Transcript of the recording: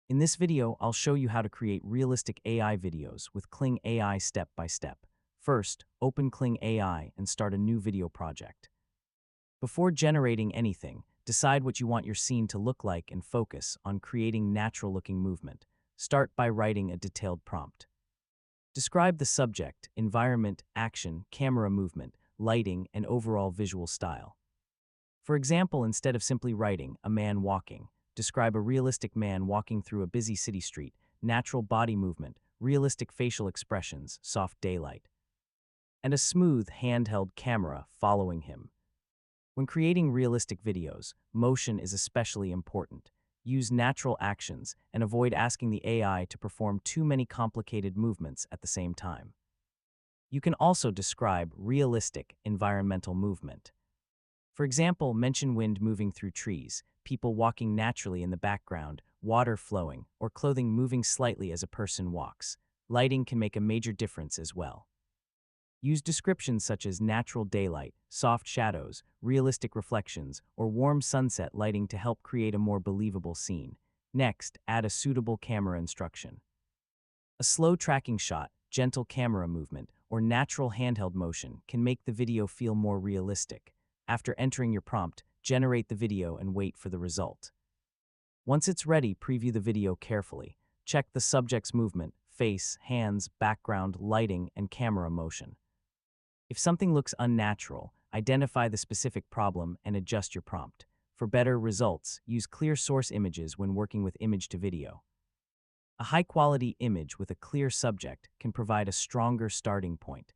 In this video, I'll show you how to create realistic AI videos with Kling AI step by step. First, open Kling AI and start a new video project. Before generating anything, decide what you want your scene to look like and focus on creating natural-looking movement. Start by writing a detailed prompt. Describe the subject, environment, action, camera movement, lighting, and overall visual style. For example, instead of simply writing "a man walking," describe a realistic man walking through a busy city street, natural body movement, realistic facial expressions, soft daylight, and a smooth, handheld camera following him. When creating realistic videos, motion is especially important. Use natural actions and avoid asking the AI to perform too many complicated movements at the same time. You can also describe realistic environmental movement. For example, mention wind moving through trees, people walking naturally in the background, water flowing, or clothing moving slightly as a person walks. Lighting can make a major difference as well. Use descriptions such as natural daylight, soft shadows, realistic reflections, or warm sunset lighting to help create a more believable scene. Next, add a suitable camera instruction. A slow tracking shot, gentle camera movement, or natural handheld motion can make the video feel more realistic. After entering your prompt, generate the video and wait for the result. Once it's ready, preview the video carefully. Check the subject's movement, face, hands, background, lighting, and camera motion. If something looks unnatural, identify the specific problem and adjust your prompt. For better results, use clear source images when working with image to video. A high-quality image with a clear subject can provide a stronger starting point.